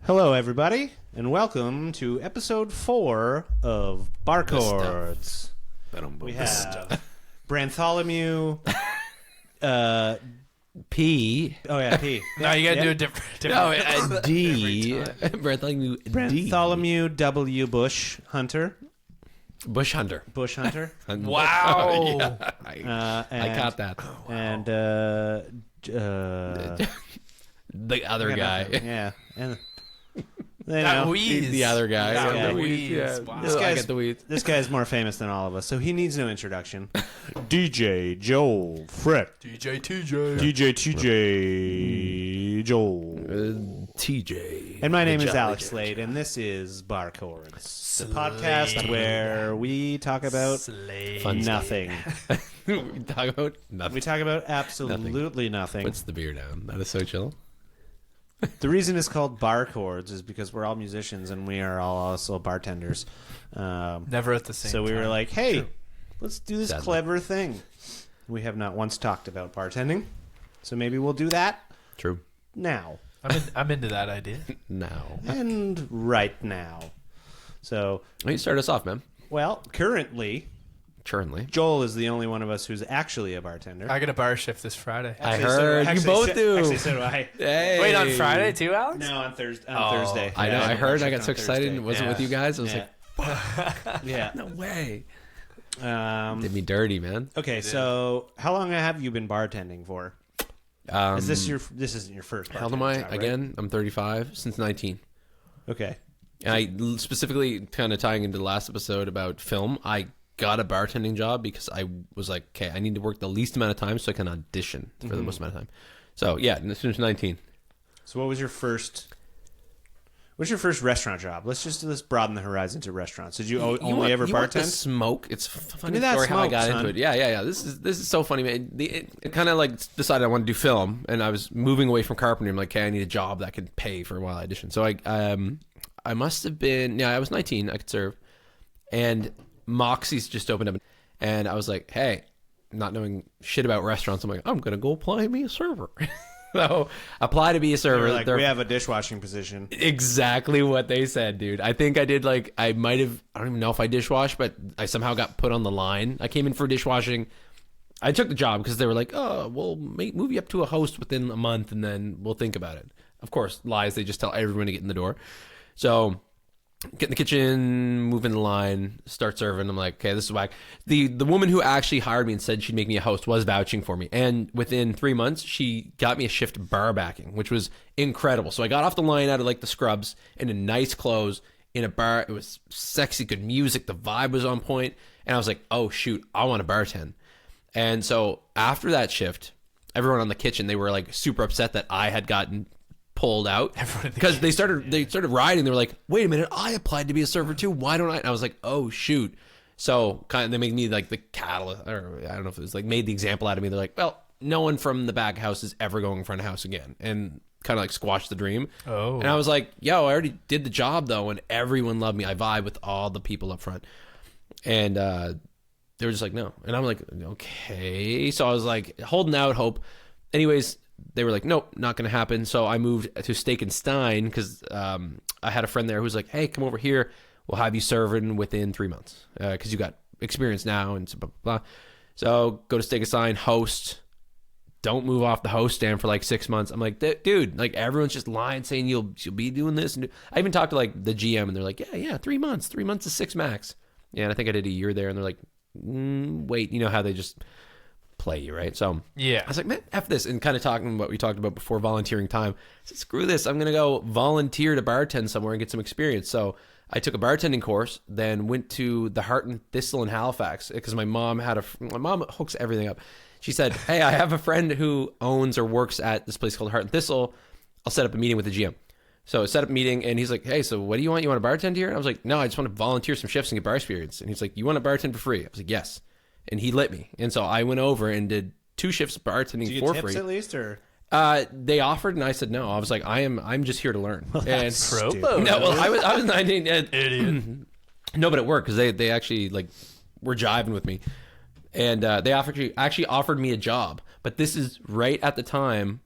Hello, everybody, and welcome to episode 4 of Bar Chords. We have Bartholomew, P. Oh yeah, P. No, you gotta do a different. No, D. Bartholomew W. Bush Hunter. Bush Hunter. Bush Hunter. Wow. Yeah, I caught that. And The other guy. Yeah. And That wheeze. The other guy. Yeah. The weeds. Yeah. Wow. I get the weeds. this guy's more famous than all of us, so he needs no introduction. DJ Joel Frick. DJ TJ. DJ TJ Joel. TJ. And my name is Jolly Alex J. Slade, and this is Bar Chords, the podcast where we talk about Fun stuff. nothing. We talk about nothing. We talk about absolutely nothing. Puts the beer down. That is so chill. The reason it's called Bar Chords is because we're all musicians and we are all also bartenders. Never at the same So we time. were like, hey, let's do this Sadly. clever thing. We have not once talked about bartending, so maybe we'll do that True. now. I'm into that idea. Now. And right now. So, Why don't you start us off, man? well, currently, Joel is the only one of us who's actually a bartender. I got a bar shift this Friday. I Actually, heard you both do. Actually, so do I. Hey. Wait, on Friday too, Alex? No, on Thursday. I know. Yeah, I heard. I on got so excited Thursday. and wasn't Yeah. with you guys. I was Yeah. like, yeah. no way. Um, Did me dirty, man. okay, so how long have you been bartending for? Is this this isn't your first? How old am bartending I? job, right? Again, I'm 35 since 19. Okay. And I specifically kind of tying into the last episode about film. I got a bartending job because I was like, okay, I need to work the least amount of time so I can audition for the most amount of time. So yeah, since 19. So what was your first? What's your first restaurant job? Let's broaden the horizon to restaurants. Did you only ever you want the bartend? smoke? It's a funny me that story how I smoke, got son. into it. Yeah. This is so funny, man. It kind of like decided I wanted to do film, and I was moving away from carpentry. I'm like, okay, I need a job that could pay for a while I audition. So I must have been I was 19. I could serve, and Moxie's just opened up, and I was like, hey, not knowing shit about restaurants, I'm like, I'm gonna go apply to be a server. So apply to be a They server. were like, They're we have a dishwashing position. exactly what they said, dude. I think I did I might have, I don't even know if I dishwash, but I somehow got put on the line. I came in for dishwashing. I took the job because they were like, oh, we'll move you up to a host within a month and then we'll think about it. Of course, lies. They just tell everyone to get in the door. So get in the kitchen, move in the line, start serving. I'm like, okay, this is whack. The woman who actually hired me and said she'd make me a host was vouching for me. And within 3 months, she got me a shift bar backing, which was incredible. So I got off the line out of like the scrubs in a nice clothes in a bar. It was sexy, good music. The vibe was on point. And I was like, oh shoot, I want to bartend. And so after that shift, everyone on the kitchen, they were like super upset that I had gotten pulled out because they started riding. They were like, wait a minute, I applied to be a server too, why don't I? And I was like, oh shoot. So kind of they made me like the catalyst, or I don't know if it was like made the example out of me. They're like, well, no one from the back house is ever going in front of house again, and kind of like squashed the dream. Oh. And I was like, yo, I already did the job though, and everyone loved me. I vibe with all the people up front, and they were just like, no. And I'm like, okay. So I was like holding out hope. Anyways, they were like, nope, not going to happen. So I moved to Steak and Stein because I had a friend there who was like, hey, come over here. We'll have you serving within 3 months because you got experience now and blah, blah, blah. So go to Steak and Stein, host. Don't move off the host stand for like 6 months. I'm like, dude, like everyone's just lying saying you'll be doing this. And I even talked to like the GM and they're like, yeah, 3 months. 3 months is 6 max. Yeah, and I think I did a year there and they're like, wait, you know how they just play you, right? So Yeah. I was like, man, F this. And kind of talking what we talked about before, volunteering time. I said, screw this. I'm going to go volunteer to bartend somewhere and get some experience. So I took a bartending course, then went to the Heart and Thistle in Halifax because my mom hooks everything up. She said, hey, I have a friend who owns or works at this place called Heart and Thistle. I'll set up a meeting with the GM. So I set up a meeting and he's like, hey, so what do you want? You want to bartend here? And I was like, no, I just want to volunteer some shifts and get bar experience. And he's like, you want to bartend for free? I was like, yes. And he let me. And so I went over and did 2 shifts bartending Did you for get tips free. at least, or They offered and I said no. I was like, I'm just here to learn. And stupid. Propo. no, well, I was 19. Idiot. No, but it worked because they actually like were jiving with me, and they actually offered me a job. But this is right at the time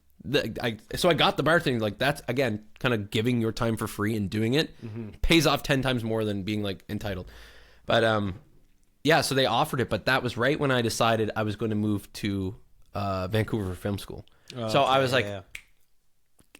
So I got the bartending. Like that's again kind of giving your time for free and doing it pays off 10 times more than being like entitled. But yeah, so they offered it, but that was right when I decided I was going to move to Vancouver for film school. So I was like,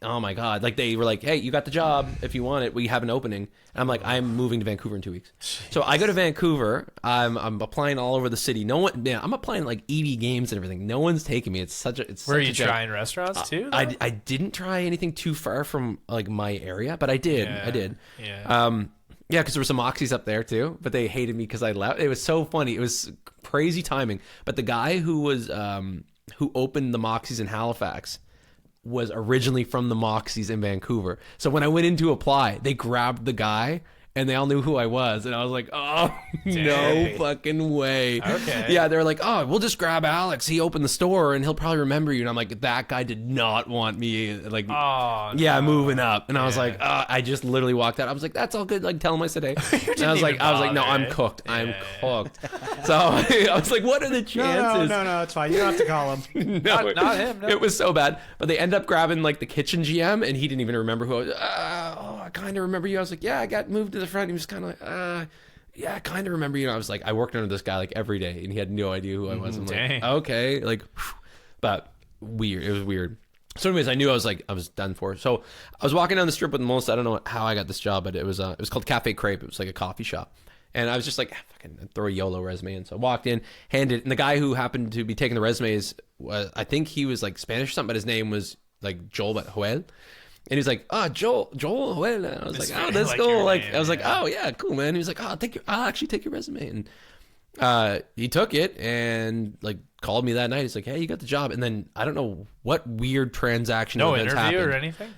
oh my God. Like they were like, hey, you got the job. If you want it, we have an opening. And I'm like, I'm moving to Vancouver in 2 weeks. Jeez. So I go to Vancouver. I'm applying all over the city. No one, man, I'm applying like EV games and everything. No one's taking me. It's Were you trying restaurants too? I didn't try anything too far from like my area, but I did. Yeah. I did. Yeah. Yeah, because there were some Moxies up there too, but they hated me because I left. It was so funny. It was crazy timing. But the guy who was who opened the Moxies in Halifax was originally from the Moxies in Vancouver. So when I went in to apply, they grabbed the guy and they all knew who I was. And I was like, oh, no fucking way. Okay. Yeah, they're like, oh, we'll just grab Alex. He opened the store and he'll probably remember you. And I'm like, that guy did not want me. Like, moving up. And I was like, I just literally walked out. I was like, that's all good. Like, tell him I said, hey. And I was like, no, I'm cooked. I'm cooked. So I was like, what are the chances? No, it's fine. You don't have to call him. No, not him. No. It was so bad. But they end up grabbing like the kitchen GM and he didn't even remember who I was. I kind of remember you. I was like, yeah, I got moved to the front. He was kind of like, yeah, I kind of remember you. And I was like, I worked under this guy like every day and he had no idea who I was. I'm like, okay, like, but weird. It was weird. So anyways, I knew I was done for. So I was walking down the strip with Melissa. I don't know how I got this job, but it was called Cafe Crepe. It was like a coffee shop. And I was just like, fucking throw a YOLO resume in. So I walked in, handed it. And the guy who happened to be taking the resumes, I think he was like Spanish or something, but his name was like Joel, but Joel. And he's like, Joel. And I was like, oh, that's cool. Like, I was like, oh yeah, cool, man. He was like, I'll actually take your resume. And he took it and like called me that night. He's like, hey, you got the job. And then I don't know what weird transaction. No interview or anything.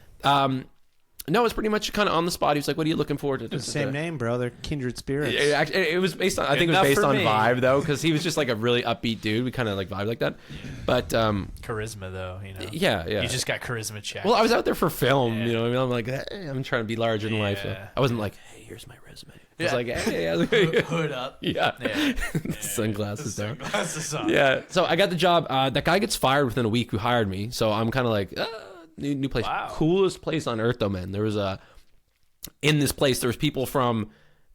No, it's pretty much kind of on the spot. He was like, what are you looking forward to? The same name, bro. They're kindred spirits. It was based on, I think it was based on vibe, though, because he was just like a really upbeat dude. We kind of like vibe like that. But charisma, though, you know. Yeah. You just got charisma checked. Well, I was out there for film, you know what I mean? I'm like, hey, I'm trying to be larger than life. So I wasn't like, hey, here's my resume. I was like, hey. Hood up. Yeah. Sunglasses there. Sunglasses on. Yeah. So I got the job. That guy gets fired within a week who hired me. So I'm kind of like, new place. Wow. Coolest place on earth, though, man. There was in this place, there was people from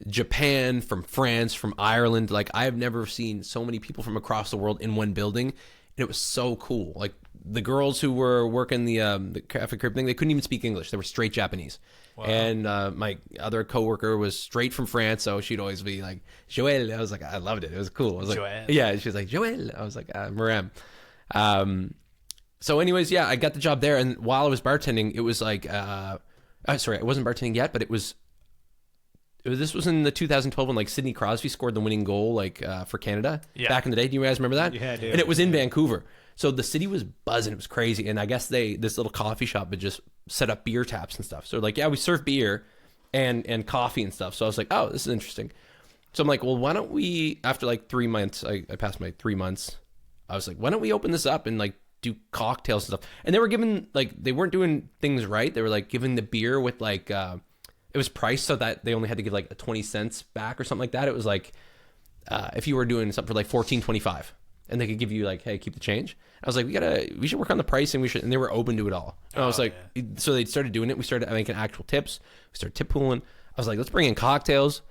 Japan, from France, from Ireland. Like, I have never seen so many people from across the world in one building. And it was so cool. Like, the girls who were working the Cafe Crepe thing, they couldn't even speak English. They were straight Japanese. Wow. And my other coworker was straight from France, so she'd always be like, Joël. I was like, I loved it. It was cool. I was like, Joël. Yeah, she was like, Joël. I was like, Maram. So anyways, yeah, I got the job there. And while I was bartending, it was like, sorry, I wasn't bartending yet, but this was in the 2012 when like Sidney Crosby scored the winning goal like for Canada back in the day. Do you guys remember that? Yeah, I do. And it was in Vancouver. So the city was buzzing. It was crazy. And I guess this little coffee shop had just set up beer taps and stuff. So like, yeah, we serve beer and coffee and stuff. So I was like, oh, this is interesting. So I'm like, well, why don't we, after like 3 months, I passed my 3 months. I was like, why don't we open this up and like do cocktails and stuff? And they were giving like, they weren't doing things right. They were like giving the beer with like, it was priced so that they only had to give like 20 cents back or something like that. It was like, if you were doing something for like $14.25 and they could give you like, hey, keep the change. I was like, we should work on the pricing. And they were open to it all. And I was like, so they started doing it. We started making actual tips. We started tip pooling. I was like, let's bring in cocktails.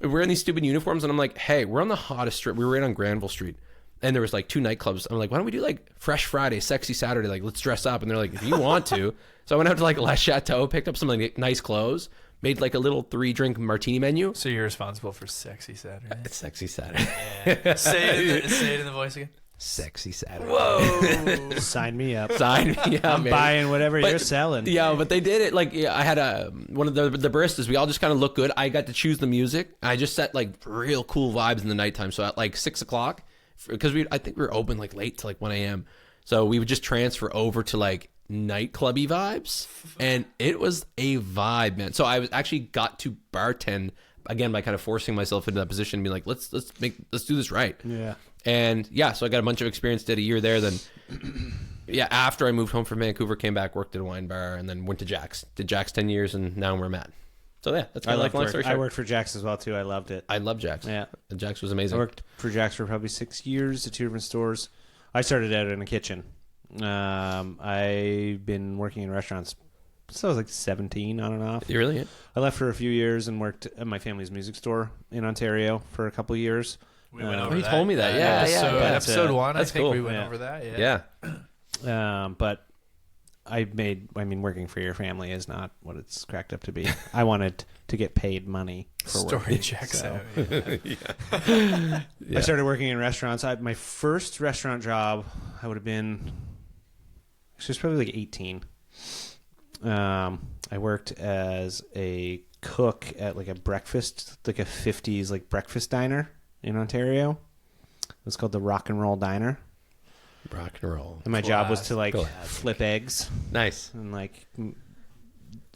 We're wearing these stupid uniforms. And I'm like, hey, we're on the hottest strip. We were right on Granville Street. And there was like 2 nightclubs. I'm like, why don't we do like Fresh Friday, Sexy Saturday? Like, let's dress up. And they're like, if you want to. So I went out to like La Chateau, picked up some like nice clothes, made like a little 3-drink martini menu. So you're responsible for Sexy Saturday. Sexy Saturday. Yeah. Say it in the voice again. Sexy Saturday. Whoa. Sign me up. Sign me up. I'm buying whatever you're selling. Yeah, but they did it. Like, I had one of the baristas. We all just kind of looked good. I got to choose the music. I just set like real cool vibes in the nighttime. So at like 6 o'clock, because I think we were open like late to like 1 a.m. So we would just transfer over to like nightclubby vibes, and it was a vibe, man. So I was actually got to bartend again by kind of forcing myself into that position and being like, let's do this right. Yeah. And yeah, so I got a bunch of experience, did a year there. Then yeah, after I moved home from Vancouver, came back, worked at a wine bar, and then went to Jack's. Did Jack's 10 years, and now we're Matt. So yeah, that's kind of long story short. I worked for Jack's as well too. I loved it. I love Jack's. Yeah. Jack's was amazing. I worked for Jack's for probably 6 years at 2 different stores. I started out in a kitchen. I've been working in restaurants since I was like 17 on and off. You really? I left for a few years and worked at my family's music store in Ontario for a couple of years. We went over you that. told me that. Yeah, Episode 1, I That's think cool. we went Yeah. over that. Yeah. But working for your family is not what it's cracked up to be. I wanted to get paid money for Story working. checks so. out. I started working in restaurants. My first restaurant job, I would have been, actually, it was probably like 18. I worked as a cook at like a breakfast, like a 50s like breakfast diner in Ontario. It was called the Rock and Roll Diner. Rock and roll. And my job was Class. to like Classic. flip eggs Nice. and like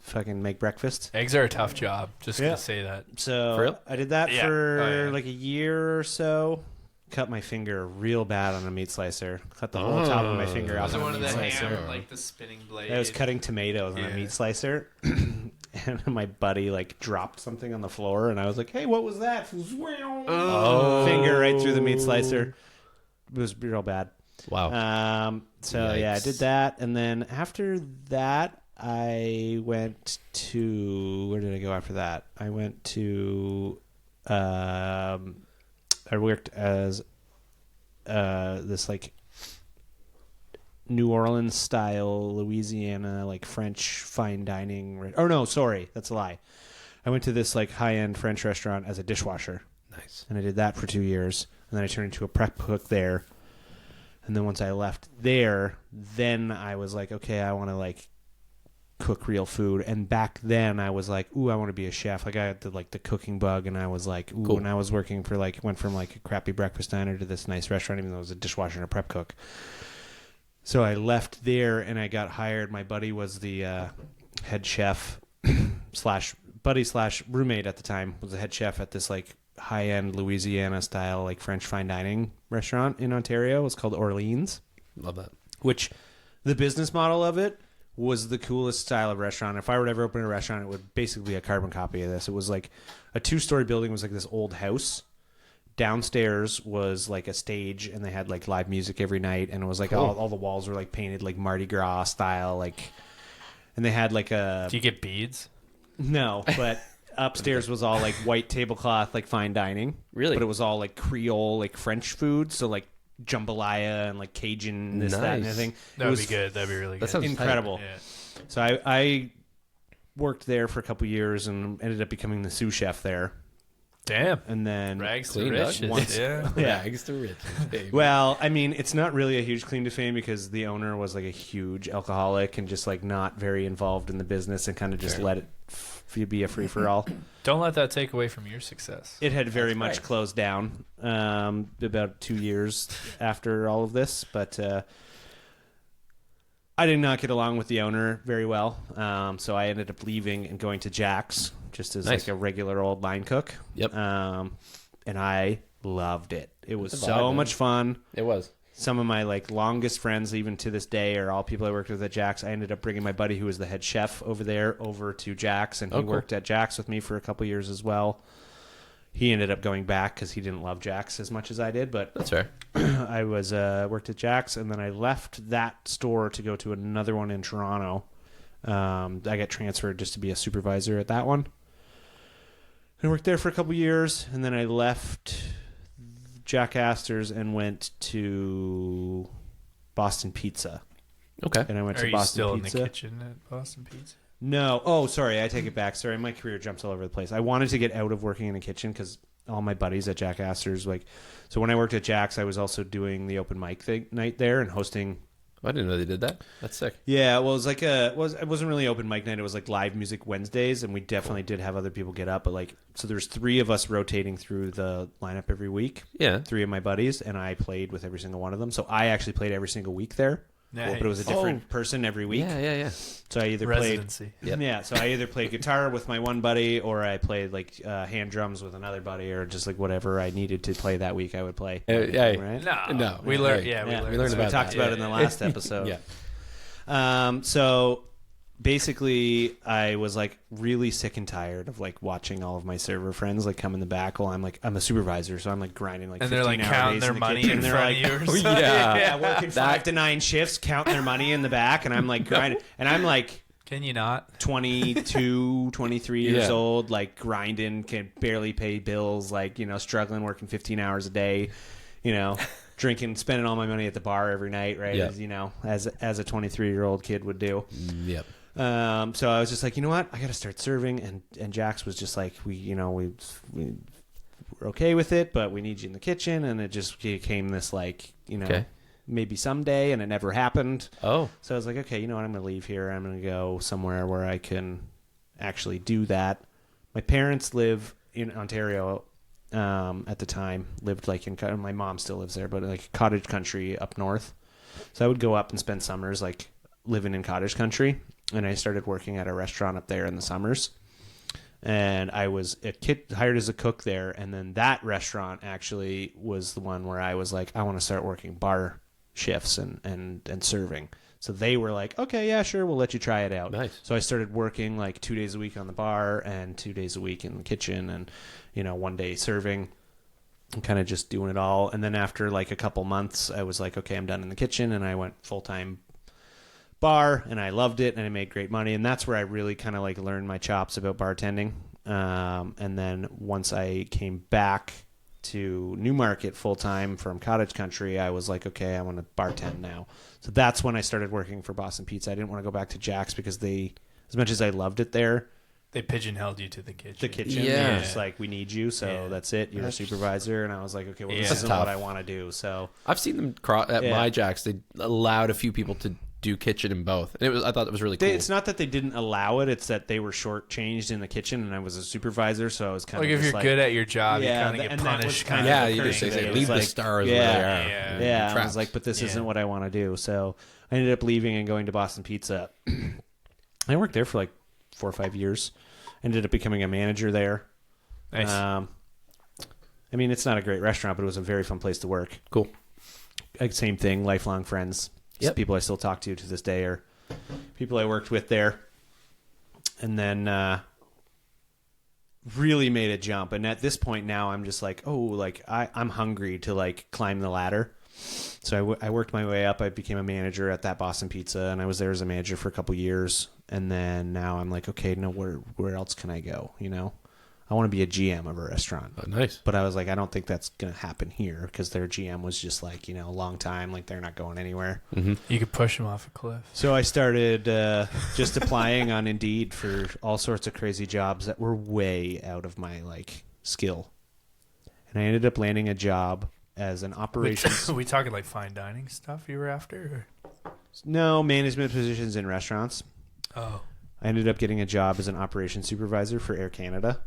fucking make breakfast. Eggs are a tough job. Just Yeah. gonna say that. So For real? I did that Yeah. for Oh, yeah. like a year or so. Cut my finger real bad on a meat slicer. Cut the whole top of my finger off Was it on one a of meat the slicer. ham, like the spinning blade? I was cutting tomatoes on a Yeah. meat slicer, and my buddy like dropped something on the floor, and I was like, "Hey, what was that?" Oh. Finger right through the meat slicer. It was real bad. Wow. So yeah, I Yikes. did that, and then after that, I went to where did I go after that? I went to I worked as this like New Orleans style Louisiana like French fine dining. Oh no, sorry, that's a lie. I went to this like high end French restaurant as a dishwasher. Nice. And I did that for 2 years, and then I turned into a prep cook there. And then once I left there, then I was like, okay, I want to like cook real food. And back then I was like, ooh, I want to be a chef. Like I had the cooking bug, and I was like, ooh, Cool. and I was working for went from like a crappy breakfast diner to this nice restaurant, even though I was a dishwasher and a prep cook. So I left there and I got hired. My buddy was the head chef slash buddy slash roommate at the time, was the head chef at this like high-end Louisiana style like French fine dining restaurant in Ontario. It was called Orleans, Love that. which the business model of it was the coolest style of restaurant. If I were to ever open a restaurant, it would basically be a carbon copy of this. It was like a 2-story building. It was like this old house. Downstairs was like a stage, and they had like live music every night, and it was like Cool. all the walls were like painted like Mardi Gras style, like, and they had like a Do you get beads? no, but upstairs was all like white tablecloth, like fine dining. Really? But it was all like Creole, like French food. So like jambalaya and like Cajun, this, that, and Nice. everything. That would be good. That'd be really That good. sounds Incredible. Yeah. So I worked there for a couple years and ended up becoming the sous chef there. Damn. And then, Rags to Clean, dog. riches. Once- Yeah. yeah. Rags to riches, baby. Well, I mean, it's not really a huge claim to fame because the owner was like a huge alcoholic and just like not very involved in the business and kind of just Fair. let it be a free for all. Don't let that take away from your success. It had very That's much right. closed down about 2 years after all of this, but I did not get along with the owner very well, so I ended up leaving and going to Jack's just as Nice. like a regular old line cook. Yep. And I loved it. It was It's a so vibe, man. much fun. It was. Some of my like longest friends, even to this day, are all people I worked with at Jack's. I ended up bringing my buddy, who was the head chef over there, over to Jack's, and he Oh, cool. worked at Jack's with me for a couple years as well. He ended up going back because he didn't love Jack's as much as I did, but That's fair. I was worked at Jack's, and then I left that store to go to another one in Toronto. I got transferred just to be a supervisor at that one. I worked there for a couple years, and then I left Jack Astor's and went to Boston Pizza. Okay. And I went Are to you Boston still Pizza. in the kitchen at Boston Pizza? No. Oh, sorry. I take it back. Sorry. My career jumps all over the place. I wanted to get out of working in a kitchen because all my buddies at Jack Astor's, like, so when I worked at Jack's, I was also doing the open mic night there and hosting. I didn't know they did that. That's sick. Yeah. Well, it was like it wasn't really open mic night. It was like live music Wednesdays. And we definitely did have other people get up. But like, so there's 3 of us rotating through the lineup every week. Yeah. 3 of my buddies. And I played with every single one of them. So I actually played every single week there. Nice. But it was a different person every week. Yeah. So I either played Residency. Yep. Yeah, so I either played guitar with my one buddy, or I played like hand drums with another buddy, or just like whatever I needed to play that week, I would play. Yeah. Right? No. We Yeah, learned. hey. Yeah, Yeah, we we learned. learned so about we talked that. about Yeah, it in the yeah. last episode. Yeah. So basically I was like really sick and tired of like watching all of my server friends like come in the back while I'm a supervisor, so I'm like grinding like And they're like 15-hour counting days their in the money kitchen. in They're front like, of you. Or Oh, yeah. yeah, working 5 to 9 shifts, counting their money in the back, and I'm like grinding, and I'm like Can you not? 22, 23 years Yeah. old, like grinding, can barely pay bills, like, you know, struggling, working 15 hours a day, you know, drinking, spending all my money at the bar every night, right? Yeah. As, you know, as a 23-year-old kid would do. Yep. So I was just like, you know what? I got to start serving. And Jax was just like, we're okay with it, but we need you in the kitchen. And it just became this like, you know, Okay. maybe someday, and it never happened. Oh. So I was like, okay, you know what? I'm going to leave here. I'm going to go somewhere where I can actually do that. My parents live in Ontario at the time, lived like my mom still lives there, but like cottage country up north. So I would go up and spend summers like living in cottage country. And I started working at a restaurant up there in the summers. And I was hired as a cook there. And then that restaurant actually was the one where I was like, I want to start working bar shifts and serving. So they were like, okay, yeah, sure, we'll let you try it out. Nice. So I started working like 2 days a week on the bar and 2 days a week in the kitchen and, you know, 1 day serving and kind of just doing it all. And then after like a couple months, I was like, okay, I'm done in the kitchen. And I went full-time bar, and I loved it, and I made great money. And that's where I really kind of like learned my chops about bartending. And then once I came back to Newmarket full-time from cottage country, I was like, okay, I want to bartend now. So that's when I started working for Boston Pizza. I didn't want to go back to Jack's because they, as much as I loved it there, They pigeonholed you to the kitchen. Yeah. it's like, we need you, so that's it. You're a supervisor. And I was like, okay, well, this Yeah. isn't Tough. what I want to do. So I've seen them at my Jacks. They allowed a few people to do kitchen in both, and I thought it was really cool. it's not that they didn't allow it; it's that they were shortchanged in the kitchen, and I was a supervisor, so I was kind Like of if just you're good at your job, you kind of get and that was punished. kind yeah, of you the just thing. say It leave was the like, stars yeah, where they are. yeah. You're yeah. I trapped. was like, but this Yeah. isn't what I want to do. So I ended up leaving and going to Boston Pizza. I worked there for like 4 or 5 years. Ended up becoming a manager there. Nice. I mean, it's not a great restaurant, but it was a very fun place to work. Cool. Like, same thing, lifelong friends. Yep. People I still talk to this day are people I worked with there. And then really made a jump. And at this point now, I'm just like, oh, like I'm hungry to like climb the ladder. So I worked my way up. I became a manager at that Boston Pizza, and I was there as a manager for a couple years. And then now I'm like, okay, no, where else can I go? You know, I want to be a GM of a restaurant. Oh, nice. But I was like, I don't think that's going to happen here because their GM was just like, you know, a long time. Like, they're not going anywhere. Mm-hmm. You could push him off a cliff. So I started just applying on Indeed for all sorts of crazy jobs that were way out of my, like, skill. And I ended up landing a job as an operations... we talking like fine dining stuff you were after? No, management positions in restaurants. Oh. I ended up getting a job as an operations supervisor for Air Canada.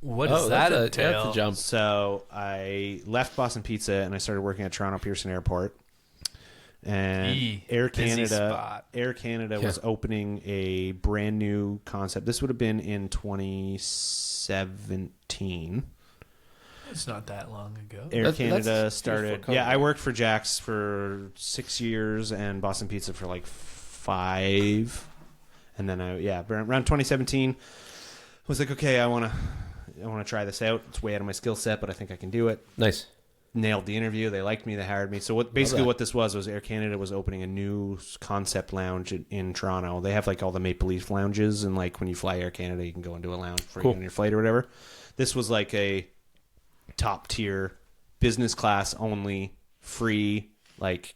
What does that entail? That's a jump. So I left Boston Pizza and I started working at Toronto Pearson Airport. And Air busy Canada spot. was opening a brand new concept. This would have been in 2017. It's not that long ago. Air That's Canada just started. before COVID, Yeah, I worked for Jack's for 6 years and Boston Pizza for like 5. And then around 2017, I was like, okay, I want to try this out. It's way out of my skill set, but I think I can do it. Nice. Nailed the interview. They liked me. They hired me. So what this was Air Canada was opening a new concept lounge in Toronto. They have like all the Maple Leaf lounges, and like when you fly Air Canada, you can go into a lounge for on your flight or whatever. This was like a top tier, business class only, free, like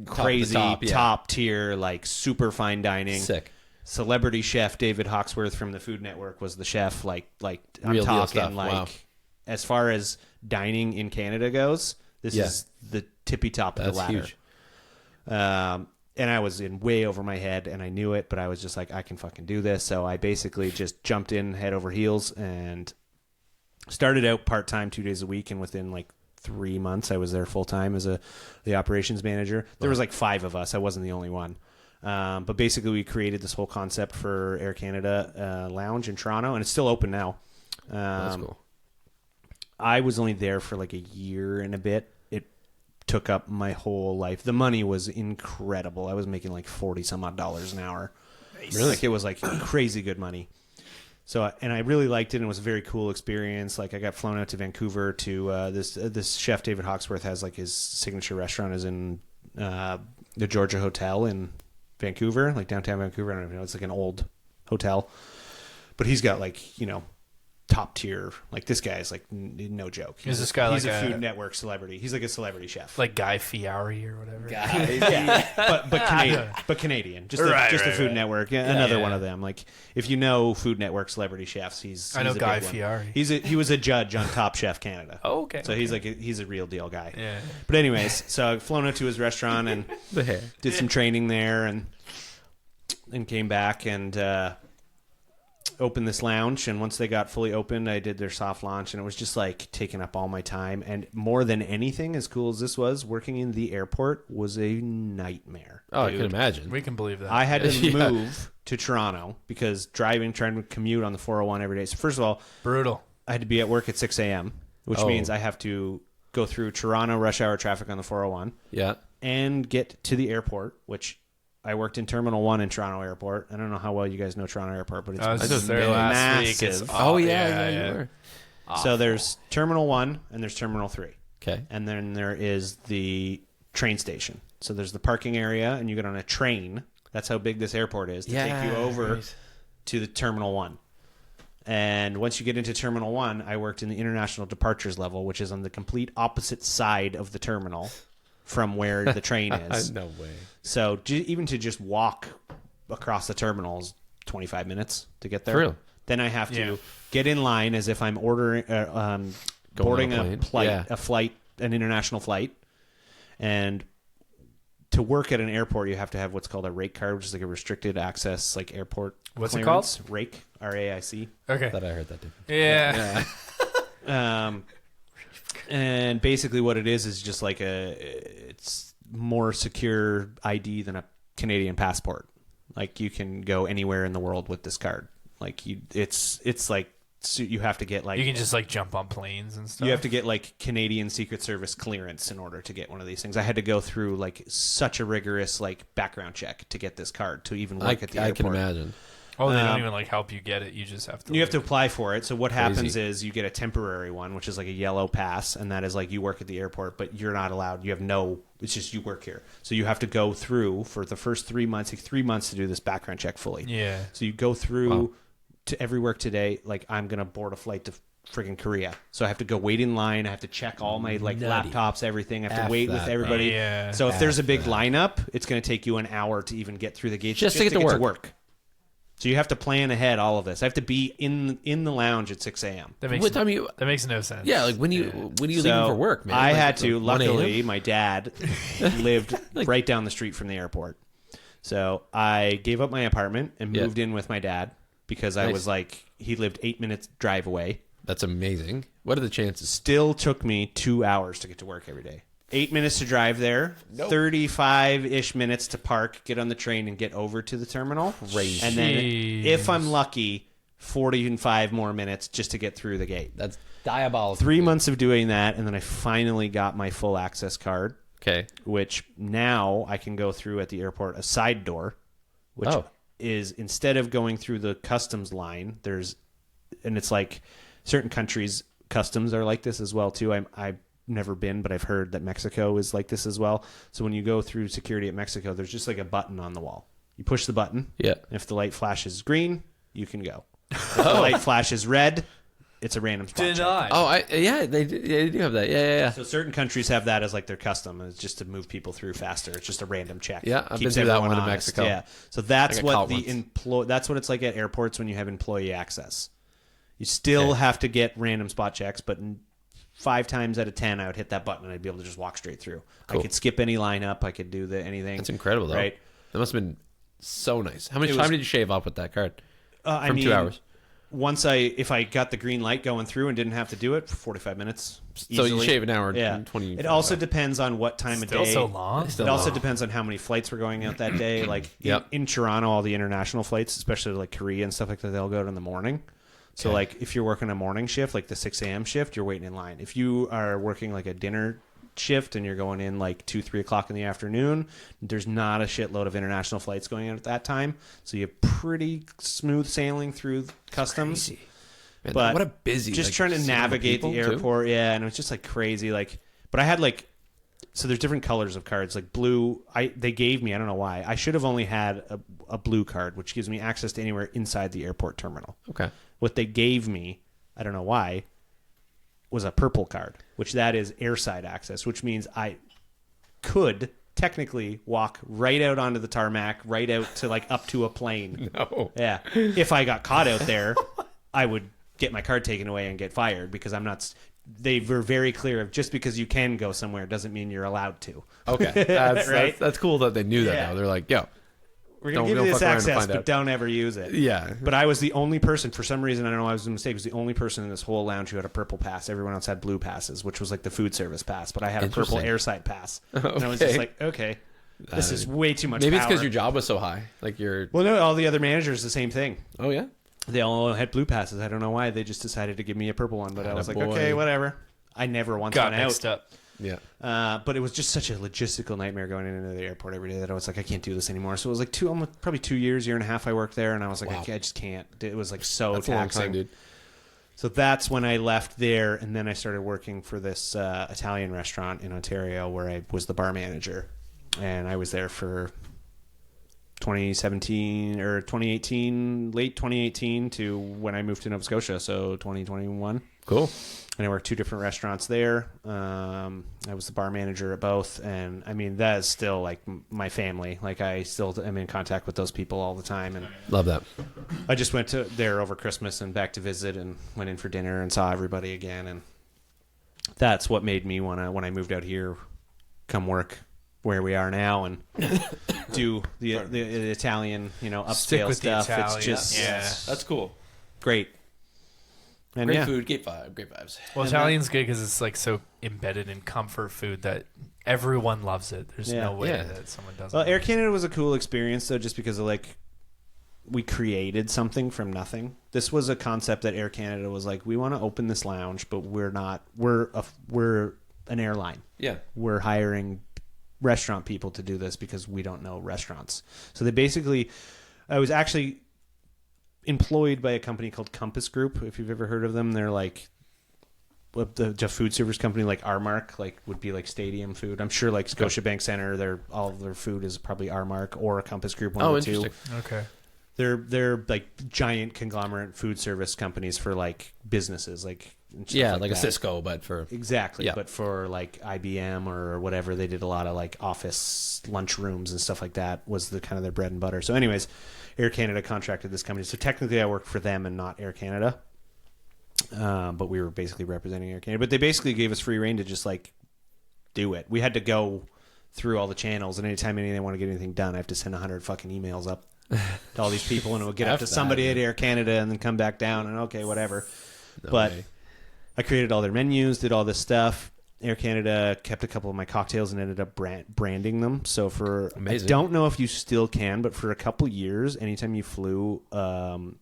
crazy top tier, like super fine dining. Sick. Celebrity chef David Hawksworth from the Food Network was the chef. Like I'm Real deal talking stuff. like Wow. as far as dining in Canada goes, this is the tippy top of the ladder. Huge. And I was in way over my head, and I knew it, but I was just like, I can fucking do this. So I basically just jumped in head over heels and started out part-time 2 days a week, and within like 3 months I was there full-time as the operations manager. There was like 5 of us. I wasn't the only one. But basically we created this whole concept for Air Canada lounge in Toronto, and it's still open now. That's cool. I was only there for like a year and a bit. It took up my whole life. The money was incredible. I was making like $40 some odd an hour. Really? Like it was like crazy good money. So, and I really liked it, and it was a very cool experience. Like I got flown out to Vancouver to this chef David Hawksworth has like his signature restaurant is in the Georgia Hotel in Vancouver, like downtown Vancouver. I don't even know, it's like an old hotel, but he's got like, you know, top tier. Like this guy is like no joke. Is this guy he's like a a Food Network celebrity? He's like a celebrity chef, like Guy Fieri or whatever? yeah, but Canadian, just the Food Network. Yeah, another one of them. Like if you know Food Network celebrity chefs, I know a Guy big one. Fieri. He was a judge on Top Chef Canada. Oh, okay. So he's like he's a real deal guy. Yeah. But anyways, so I've flown out to his restaurant and The hair. did some training there and came back and opened this lounge. And once they got fully opened, I did their soft launch, and it was just like taking up all my time. And more than anything, as cool as this was, working in the airport was a nightmare. Oh, dude. I can imagine. We can believe that. I had to Yeah. move to Toronto because trying to commute on the 401 every day. So first of all, Brutal. I had to be at work at 6 a.m., which Oh. means I have to go through Toronto rush hour traffic on the 401 Yeah. and get to the airport, which I worked in Terminal 1 in Toronto Airport. I don't know how well you guys know Toronto Airport, but it's I was just just there last week. massive. It's Oh, yeah, you were. So there's Terminal 1 and there's Terminal 3. Okay. And then there is the train station. So there's the parking area, and you get on a train. That's how big this airport is to take you over right. to the Terminal 1. And once you get into Terminal 1, I worked in the international departures level, which is on the complete opposite side of the terminal from where the train is. No way. So even to just walk across the terminal is 25 minutes to get there. For real? Then I have to Yeah. get in line as if I'm boarding on a a plane. flight, an international flight. And to work at an airport, you have to have what's called a rate card, which is like a restricted access, like airport. What's it clearance. Rake, RAIC. Okay. Thought I heard that. Yeah. And basically what it is just like it's more secure ID than a Canadian passport. Like you can go anywhere in the world with this card. Like it's like so you have to get like You can just like jump on planes and stuff. you have to get like Canadian Secret Service clearance in order to get one of these things. I had to go through like such a rigorous like background check to get this card to even work at the I airport. can imagine. Oh, they don't even like help you get it. You just have to. You have to apply for it. So what happens Crazy. is you get a temporary one, which is like a yellow pass, and that is like you work at the airport, but you're not allowed. You have no. It's just you work here. So you have to go through for the first 3 months, like 3 months to do this background check fully. Yeah. So you go through Wow. to every work today. Like I'm gonna board a flight to friggin' Korea, so I have to go wait in line. I have to check all my like Nutty. laptops, everything. I have F to wait that, with bro. everybody. Yeah. So if there's a F big that. lineup, it's gonna take you an hour to even get through the gates Just to get to work. So you have to plan ahead all of this. I have to be in the lounge at 6 a.m. That makes What time you? that makes no sense. Yeah, like when you leaving for work, man. I Like, had to. 1 a.m.? Luckily, my dad lived right down the street from the airport. So I gave up my apartment and Yeah. moved in with my dad because I Nice. was like, he lived 8 minutes drive away. That's amazing. What are the chances? Still took me 2 hours to get to work every day. 8 minutes to drive there, 35-ish minutes to park, get on the train, and get over to the terminal. Crazy. And then, Jeez. if I'm lucky, 45 more minutes just to get through the gate. That's diabolical. 3 months of doing that, and then I finally got my full access card, Okay. which now I can go through at the airport a side door, which Oh. is instead of going through the customs line, and it's like certain countries' customs are like this as well too. I've never been, but I've heard that Mexico is like this as well. So when you go through security at Mexico, there's just like a button on the wall. You push the button. Yeah. And if the light flashes green, you can go. If the light flashes red, it's a random spot check. Denied. Oh, they do have that. Yeah. So certain countries have that as like their custom. It's just to move people through faster. It's just a random check. Yeah, I've been Keeps through that everyone one in honest. Mexico. Yeah. So that's I got what caught the once. that's what it's like at airports when you have employee access. You still Okay. have to get random spot checks, but 5 times out of 10, I would hit that button and I'd be able to just walk straight through. Cool. I could skip any lineup. I could do anything. That's incredible, though. Right. That must have been so nice. How much It time was- did you shave off with that card? I From mean, 2 hours. If I got the green light going through and didn't have to do it for 45 minutes. So you easily. shave an hour Yeah. and 20. It also depends on what time Still of day. so long. Still It also long. depends on how many flights were going out that day. Like Yep. in Toronto, all the international flights, especially like Korea and stuff like that, they'll go out in the morning. So Okay. like if you're working a morning shift, like the 6 a.m. shift, you're waiting in line. If you are working like a dinner shift and you're going in like 2-3 o'clock in the afternoon, there's not a shitload of international flights going in at that time, so you have pretty smooth sailing through customs. Man, But what a busy, just like, trying to system of navigate the people, too. airport. Yeah, and it was just like crazy. Like, but I had like, so there's different colors of cards. Like blue, they gave me, I don't know why. I should have only had a blue card, which gives me access to anywhere inside the airport terminal. Okay. What they gave me, I don't know why, was a purple card, which that is airside access, which means I could technically walk right out onto the tarmac, right out to like up to a plane. No. Yeah. If I got caught out there, I would get my card taken away and get fired because I'm not. They were very clear of just because you can go somewhere doesn't mean you're allowed to. Okay. That's, Right? that's cool that they knew that Yeah. now. They're like, yo, We're going Don't- to give you don't this fuck around and access, find but out. don't ever use it. yeah. But I was the only person, for some reason, I don't know why it was a mistake, was the only person in this whole lounge who had a purple pass. Everyone else had blue passes, which was like the food service pass. But I had a purple Interesting. airside pass. And I was just Okay. like, okay, this is way too much Maybe it's power. because your job was so high. Like you're. Well, no, all the other managers, the same thing. Oh, yeah. They all had blue passes. I don't know why. They just decided to give me a purple one. But I was like, Attaboy. okay, whatever. I never once Got went mixed out. up. Yeah. But it was just such a logistical nightmare going into the airport every day that I was like, I can't do this anymore. So it was like probably 2 years, year and a half I worked there. And I was like, Wow. I just can't. It was like so That's a long taxing. time, dude. So that's when I left there. And then I started working for this Italian restaurant in Ontario where I was the bar manager. And I was there for 2017 or 2018, late 2018 to when I moved to Nova Scotia. So 2021. Cool. And I worked 2 different restaurants there. I was the bar manager at both. And I mean, that is still like my family. Like I still am in contact with those people all the time. And Love that. I just went to there over Christmas and back to visit and went in for dinner and saw everybody again. And that's what made me want to, when I moved out here, come work where we are now and do the Italian, Stick upscale with the stuff. Italian. It's just Yeah. That's cool. great. And Great yeah, food, great vibes. Well, And Italian's good because it's like so embedded in comfort food that everyone loves it. There's Yeah. no way Yeah. that someone doesn't. Well, love Air it. Canada was a cool experience though, just because of like we created something from nothing. This was a concept that Air Canada was like, we want to open this lounge, but we're not. We're an airline. Yeah. We're hiring restaurant people to do this because we don't know restaurants. So they basically, I was actually employed by a company called Compass Group. If you've ever heard of them, they're like the food service company like Armark, like would be like Stadium Food. I'm sure like Scotiabank Center, all of their food is probably Armark or a Compass Group, one Oh, of the two. interesting. Okay. They're like giant conglomerate food service companies for like businesses, like and stuff Yeah, like a that. Cisco, but for Exactly, Yeah. but for like IBM or whatever, they did a lot of like office lunch rooms and stuff like that. Was the kind of their bread and butter. So, anyways, Air Canada contracted this company. So technically, I worked for them and not Air Canada, but we were basically representing Air Canada. But they basically gave us free reign to just like do it. We had to go through all the channels, and anytime anything want to get anything done, I have to send 100 fucking emails up to all these people, and it'll get up F to that, somebody man. at Air Canada, and then come back down, and okay, whatever. No But way. I created all their menus, did all this stuff. Air Canada kept a couple of my cocktails and ended up branding them. So for Amazing. I don't know if you still can, but for a couple years, anytime you flew an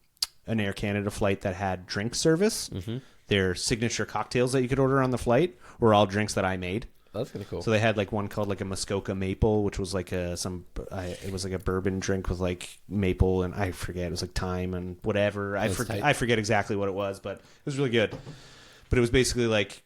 Air Canada flight that had drink service, their signature cocktails that you could order on the flight were all drinks that I made. That's kind of cool. So they had like one called like a Muskoka Maple, which was like it was like a bourbon drink with like maple and I forget, it was like thyme and whatever. That's tight. I forget exactly what it was, but it was really good. But it was basically like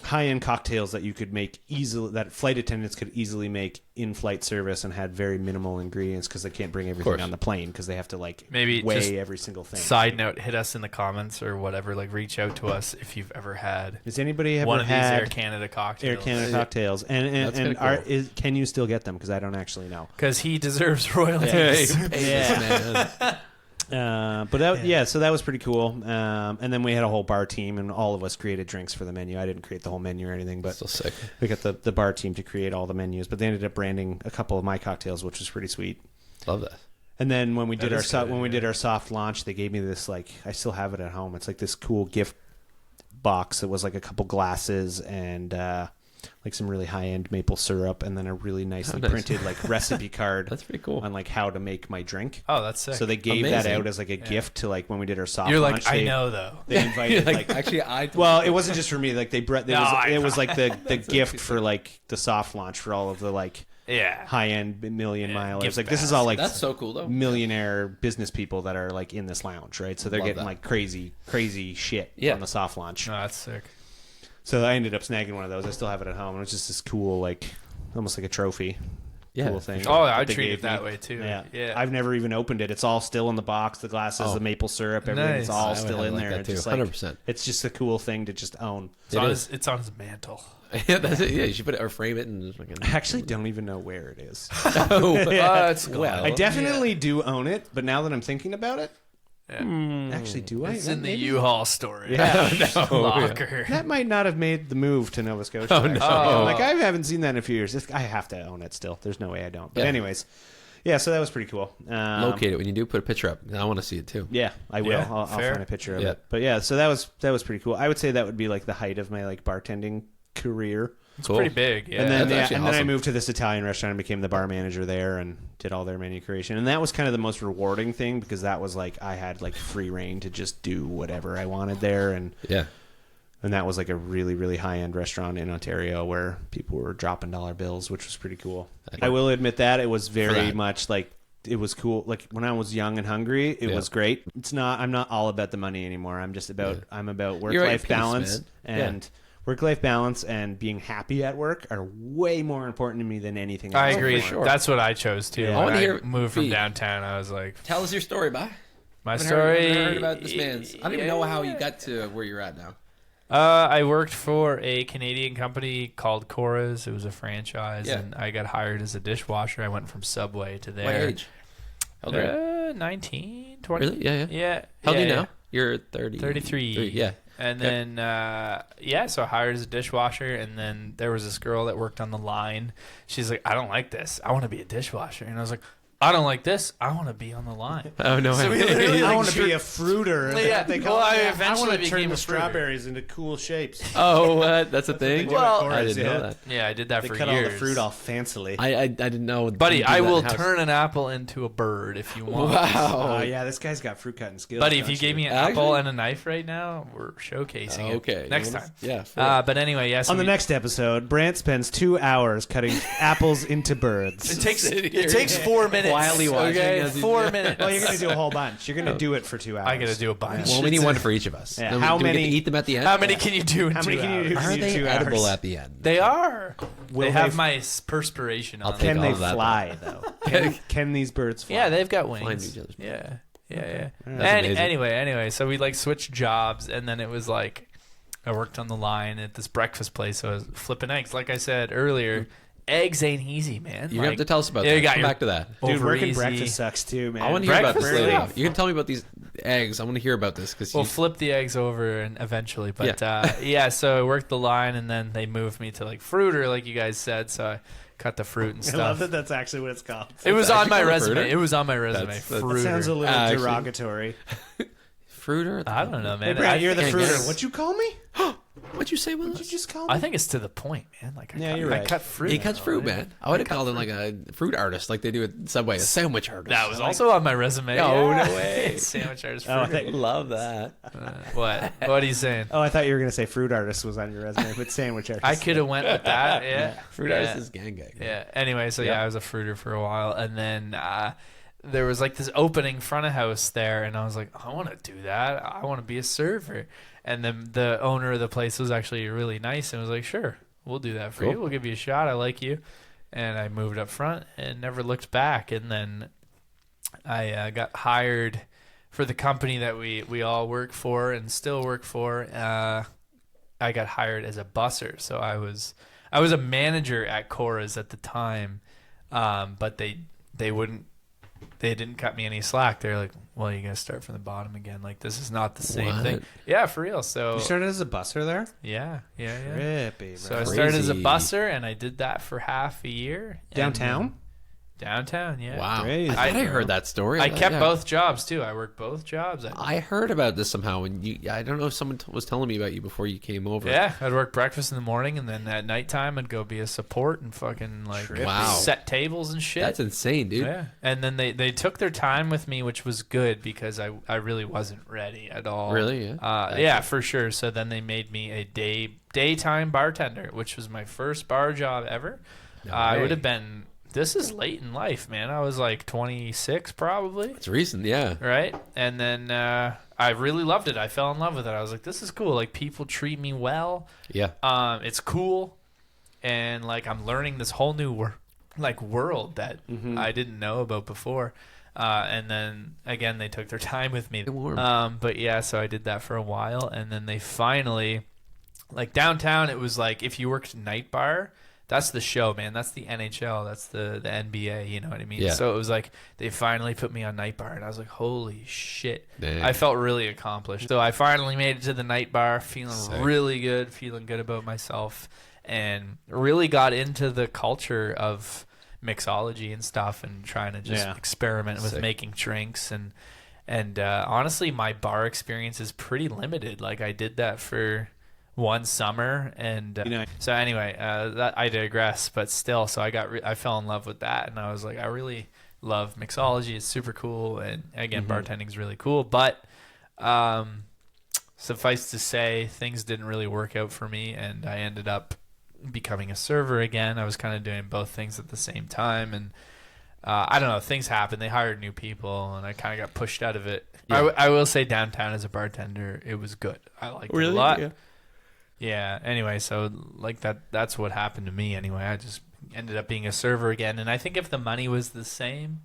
high-end cocktails that you could make easily, that flight attendants could easily make in-flight service, and had very minimal ingredients because they can't bring everything course. on the plane because they have to like Maybe weigh just every single thing. Side note: hit us in the comments or whatever. Like, reach out to us if you've ever had Has anybody ever one of these had Air Canada cocktails. Air Canada cocktails? And That's and kinda cool. can you still get them? Because I don't actually know. Because he deserves royalties. Man. But that, so that was pretty cool. And then we had a whole bar team, and all of us created drinks for the menu. I didn't create the whole menu or anything, but Still sick. we got the bar team to create all the menus. But they ended up branding a couple of my cocktails, which was pretty sweet. Love that. And then when we did is good, we yeah. did our soft launch, they gave me this like, I still have it at home. It's like this cool gift box that was like a couple glasses and like some really high end maple syrup, and then a really nicely nice. printed like recipe card. That's pretty cool. On like how to make my drink. Oh, that's sick. So they gave that Amazing. out as like a gift to like when we did our soft You're launch. like, I know though. They invited like actually, well, it wasn't just for me. Like it was like the gift so for like the soft launch for all of the like Yeah. high end million milers. gift Like this is all like That's so cool though. millionaire business people that are like in this lounge, right? So they're Love getting that. like crazy shit Yeah. on the soft launch. No, that's sick. So I ended up snagging one of those. I still have it at home. It was just this cool, like almost like a trophy. Yeah. Cool thing. Oh, that I would they treat gave it that me. way too. Yeah. Yeah. I've never even opened it. It's all still in the box. The glasses, the maple syrup, everything's Nice. all I would still have in like there. that It's too. just like 100%. it's just a cool thing to just own. It's on his mantle. Yeah, that's it. Yeah, you should put it or frame it and just fucking. I actually don't even know where it is. Oh, It's gone. well. I definitely do own it, but now that I'm thinking about it, Yeah. actually, do I? It's in the Maybe- U-Haul storage. Yeah. Locker. That might not have made the move to Nova Scotia. Oh, no. actually. Oh. Like I haven't seen that in a few years. I have to own it still. There's no way I don't. But Yeah. anyways, yeah. So that was pretty cool. Locate it when you do. Put a picture up. I want to see it too. Yeah, I will. Yeah, I'll fair. find a picture of Yeah. it. But yeah, so that was pretty cool. I would say that would be like the height of my like bartending career. It's Cool. pretty big. Yeah. And then That's actually and then I awesome. moved to this Italian restaurant and became the bar manager there and did all their menu creation. And that was kind of the most rewarding thing because that was like I had like free reign to just do whatever I wanted there and Yeah. that was like a really, really high end restaurant in Ontario where people were dropping dollar bills, which was pretty cool. I will admit that it was very that. much like it was cool. Like when I was young and hungry, it Yeah. was great. I'm not all about the money anymore. I'm just about I'm about work You're at life peace, balance man. and work life balance and being happy at work are way more important to me than anything else. I agree. for sure. That's what I chose too. Yeah. When I wanna I hear- moved from Pete. downtown, I was like, Tell us your story, bye. my I've story. heard about this man's. I don't even know how you got to where you're at now. I worked for a Canadian company called Cora's. It was a franchise, Yeah. and I got hired as a dishwasher. I went from Subway to there. What age? How old are you? 19, 20. Really? Yeah, yeah. Yeah. How old are you yeah. now? You're 30. 33. Yeah. And Okay. then, so I hired as a dishwasher. And then there was this girl that worked on the line. She's like, I don't like this. I want to be a dishwasher. And I was like, I don't like this. I want to be on the line. Oh no! So we way. literally, I like, want to be a fruiter. Yeah, They well, call I it. eventually want to turn became the a fruiter. strawberries into cool shapes. Oh, what? That's a what they thing. do at Well, Cora's, I didn't yeah. know that. Yeah, I did that They for cut years. all the fruit off fancily. I didn't know. Buddy, you do I that will in-house. turn an apple into a bird if you want. Wow. Yeah, this guy's got fruit cutting skills. Buddy, if don't you gave me an Actually? apple and a knife right now, we're showcasing Okay. it next time. Yeah. fair. But anyway, yes. On the next episode, Brant spends 2 hours cutting apples into birds. it takes Sitting here 4 minutes. quietly watching Okay, as he- 4 minutes. Well, you're going to do a whole bunch. You're going to do it for 2 hours. I got to do a bunch. Well, we need one for each of us. Yeah. Then How do we get many- to eat them at the end? How many can you do in How 2 many can you hours? do? Are in they 2 edible hours? at the end? They are. Will they have they- my perspiration I'll on take them. Can all they of that, fly, though? Can these birds fly? Yeah, they've got Flying wings. to each other's Yeah. Yeah. That's amazing. Anyway, so we like switched jobs, and then it was like I worked on the line at this breakfast place. So I was flipping eggs. Like I said earlier, eggs ain't easy, man. You like, have to tell us about yeah, you that. got Come your- back to that. Dude, over working easy. breakfast sucks too, man. I want to hear about this Breakfast later. stuff. You can tell me about these eggs. I want to hear about this because We'll flip the eggs over and eventually, but so I worked the line, and then they moved me to like fruiter, like you guys said. So I cut the fruit and I love stuff. that that's actually what it's called. It was on actually my called a resume. fruiter? It was on my resume. That's- That Fruiter. sounds a little Actually- derogatory. fruiter. I don't know, Hey, man. Brant, you're the think I fruiter. guess- What'd you call me? What'd you say, Willis? What'd you just call me? I think it's to the point, man. Like I Yeah, cut, you're I right. cut fruit. He cuts fruit, man. I would have called him like a fruit artist, like they do at Subway, a sandwich artist. That was also on my resume. No, yeah. no way. Sandwich artist. Oh, I fruiter. think- Love that. What? What are you saying? Oh, I thought you were going to say fruit artist was on your resume, but sandwich artist. I could have went with that. Yeah. Fruit yeah. artist is gang gang. Yeah. Anyway, so Yep. I was a fruiter for a while, and then there was like this opening front of house there, and I was like, I want to do that. I want to be a server. And then the owner of the place was actually really nice and was like, sure, we'll do that for Cool. you. We'll give you a shot. I like you. And I moved up front and never looked back. And then I got hired for the company that we all work for and still work for. I got hired as a busser. So I was a manager at Cora's at the time, but they didn't cut me any slack. They're like, well, you got to start from the bottom again. Like, this is not the same What? thing. Yeah, for real. So You started as a busser there? yeah. Trippy, So bro. I started as a Crazy. busser, and I did that for half a year. And Downtown? then Downtown, yeah. Wow. Crazy, I bro. heard that story. I kept Yeah. both jobs too. I worked both jobs. I heard about this somehow, and I don't know if someone was telling me about you before you came over. Yeah, I'd work breakfast in the morning, and then at nighttime I'd go be a support and fucking like Wow. set tables and shit. That's insane, dude. Yeah, and then they took their time with me, which was good because I really wasn't ready at all. Really? Yeah. Yeah, for sure. So then they made me a daytime bartender, which was my first bar job ever. I would have been. This is late in life, man. I was like 26 probably. It's recent, yeah. Right? And then I really loved it. I fell in love with it. I was like, this is cool. Like, people treat me well. Yeah. It's cool. And, like, I'm learning this whole new world that I didn't know about before. And then, again, they took their time with me. But, yeah, so I did that for a while. And then they finally, like, downtown, it was like if you worked night bar, that's the show, man. That's the NHL. That's the NBA. You know what I mean? Yeah. So it was like they finally put me on night bar, and I was like, holy shit. Dang. I felt really accomplished. So I finally made it to the night bar, feeling really good, feeling good about myself, and really got into the culture of mixology and stuff and trying to just experiment with making drinks. And honestly, my bar experience is pretty limited. Like, I did that for one summer, and so anyway, that I digress, but still, so I fell in love with that, and I was like, I really love mixology. It's super cool, and again, bartending's really cool, but suffice to say, things didn't really work out for me, and I ended up becoming a server again. I was kind of doing both things at the same time, and I don't know, things happened. They hired new people, and I kind of got pushed out of it. I will say, downtown as a bartender, it was good. I liked it a lot. Yeah, anyway, so like that's what happened to me anyway. I just ended up being a server again, and I think if the money was the same,